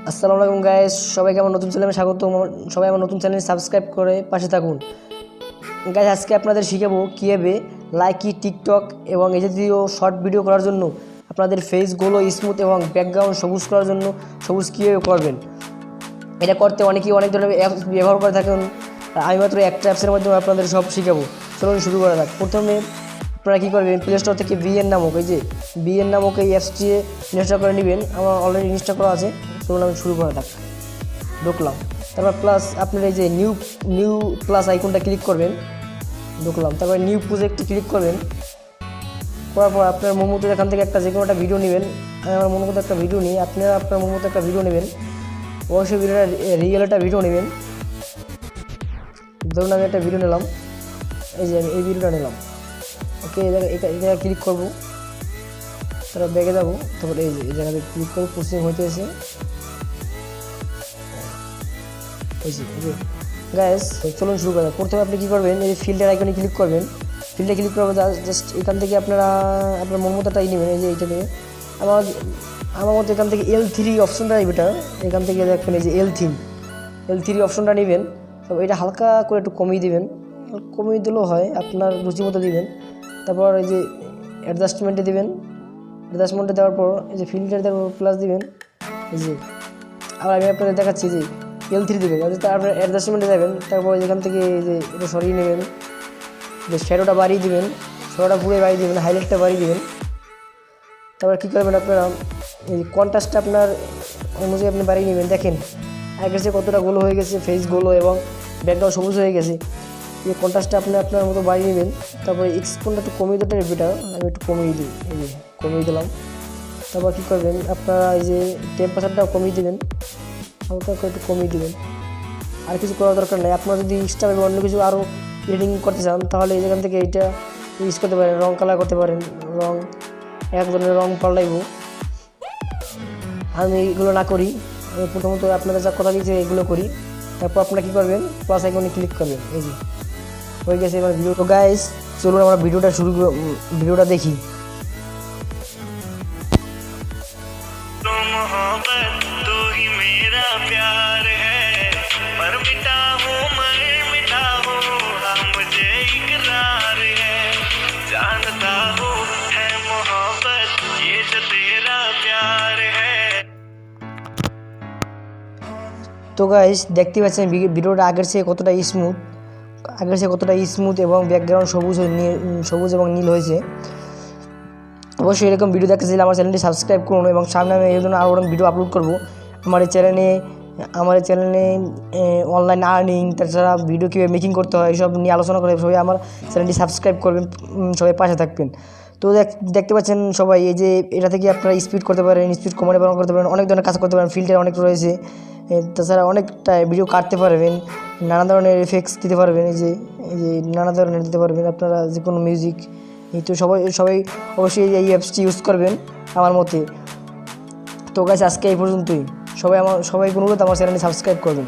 আসসালামু আলাইকুম গাইস, সবাইকে আমার নতুন চ্যানেলে স্বাগত। সবাই আমার নতুন চ্যানেল সাবস্ক্রাইব করে পাশে থাকুন। গাইস, আজকে আপনাদের শিখাবো কীভাবে লাইকি, টিকটক এবং এই জাতীয় শর্ট ভিডিও করার জন্য আপনাদের ফেসগুলো স্মুথ এবং ব্যাকগ্রাউন্ড সবুজ করার জন্য সবুজ কীভাবে করবেন। এটা করতে অনেকেই অনেক ধরনের অ্যাপস ব্যবহার করে থাকেন। আমি মাত্র একটা অ্যাপসের মাধ্যমে আপনাদের সব শিখাবো। চলুন শুরু করা যাক। প্রথমে আপনারা কী করবেন, প্লে স্টোর থেকে বিএন নামক এই অ্যাপসটি ইনস্টল করে নেবেন। আমার অলরেডি ইনস্টল করা আছে। চলুন আমি শুরু করা যাক। ঢুকলাম, তারপর প্লাস আপনার এই যে নিউ প্লাস আইকনটা ক্লিক করবেন। ঢুকলাম, তারপর নিউ প্রজেক্টে ক্লিক করবেন। করার পর আপনার মন মতো এখান থেকে যে কোনো একটা ভিডিও নেবেন। আমি আমার মন মতো একটা ভিডিও নিই, আপনারা আপনার মন মতো একটা ভিডিও নেবেন। অবশ্যই ভিডিওটা রিয়েল একটা ভিডিও নেবেন। ধরুন আমি একটা ভিডিও নিলাম, এই যে আমি এই ভিডিওটা নিলাম। ওকে, এই জায়গায় ক্লিক করবো, তারপর ব্যাগে যাবো। তারপর এই জায়গাতে ক্লিক করবো, প্রসেসিং হইতে এসে গাইস। চলুন শুরু করা। প্রথমে আপনি কী করবেন, এই ফিল্টার আইকনে ক্লিক করবেন। ফিল্ডে ক্লিক করবেন, জাস্ট এখান থেকে আপনারা আপনার মন মতোটাই নেবেন। এই যে এইটা নিয়ে আমার মতো এখান থেকে L3 অপশনটা বেটার। এখান থেকে দেখবেন এই যে L3 অপশনটা নেবেন। তো এটা হালকা করে একটু কমিয়ে দেবেন, কমিয়ে দিলেও হয়, আপনার রুচি মতো দিবেন। তারপর এই যে অ্যাডজাস্টমেন্টে দিবেন। অ্যাডজাস্টমেন্টে দেওয়ার পর এই যে ফিল্টার দেওয়ার প্লাস দিবেন। এই যে আবার আমি আপনাদের দেখাচ্ছি যে L3 দেবেন। আপনার অ্যাডজাস্টমেন্টে যাবেন। তারপর এখান থেকে এই যে এটা সরিয়ে নেবেন, যে শ্যাডোটা বাড়িয়ে দেবেন, শ্যাডোটা পুরো বাড়িয়ে দেবেন, হাইলাইটটা বাড়িয়ে দেবেন। তারপর কী করবেন, আপনারা এই কন্ট্রাস্টটা আপনার অনুযায়ী আপনি বাড়িয়ে নেবেন। দেখেন আগের চেয়ে কতটা গোলো হয়ে গেছে, ফেস গোলো এবং ব্যাকগ্রাউন্ড সবুজ হয়ে গেছে। এই কন্ট্রাস্টটা আপনি আপনার মতো বাড়িয়ে নেবেন। তারপরে এক্সপোনটা একটু কমিয়ে দেওয়াটা বেটার, আমি একটু কমিয়ে দিই, এই যে কমিয়ে দিলাম। তারপর কী করবেন, আপনারা এই যে টেম্পারেচারটাও কমিয়ে দেবেন, হালকা করে একটু কমিয়ে দেবেন। আর কিছু করার দরকার নেই। আপনারা যদি এক্সট্রা অন্য কিছু আরও এডিটিং করতে চান তাহলে এখান থেকে এইটা ইউজ করতে পারেন, রং কালার করতে পারেন। এক ধরনের রং পাল্টাইব, আমি এগুলো না করি। আমি প্রথমত আপনারা যা কথা দিয়েছে এগুলো করি। তারপর আপনারা কী করবেন, প্লাস আইকনে ক্লিক করবেন। এই যে হয়ে গেছে এবার ভিডিও। তো গাইস, চলুন আমরা ভিডিওটা দেখি। তো গাইস, দেখতে পাচ্ছেন ভিডিওটা আগের চেয়ে কতটা স্মুথ এবং ব্যাকগ্রাউন্ড সবুজ এবং নীল হয়েছে। অবশ্যই এরকম ভিডিও দেখতে চাইলে আমার চ্যানেলটি সাবস্ক্রাইব করুন এবং সামনে আমি এই জন্য আরও অনেক ভিডিও আপলোড করবো আমার এই চ্যানেলে অনলাইন আর্নিং, তাছাড়া ভিডিও কীভাবে মেকিং করতে হয় এসব নিয়ে আলোচনা করে। সবাই আমার চ্যানেলটি সাবস্ক্রাইব করবেন, সবাই পাশে থাকবেন। তো দেখতে পাচ্ছেন সবাই, এই যে এটা থেকে আপনারা স্পিড করতে পারেন, স্পিড কমানো বাড়ানো করতে পারেন, অনেক ধরনের কাজ করতে পারেন। ফিল্টার অনেক রয়েছে, তাছাড়া অনেকটা ভিডিও কাটতে পারবেন, নানা ধরনের এফেক্টস দিতে পারবেন। এই যে নানা ধরনের দিতে পারবেন আপনারা, যে কোনো মিউজিক। এই তো সবাই অবশ্যই এই অ্যাপসটি ইউজ করবেন আমার মতে। তো গাইস, আজকে এই পর্যন্তই। সবাই অনুরোধ আমার চ্যানেলটি সাবস্ক্রাইব করবেন।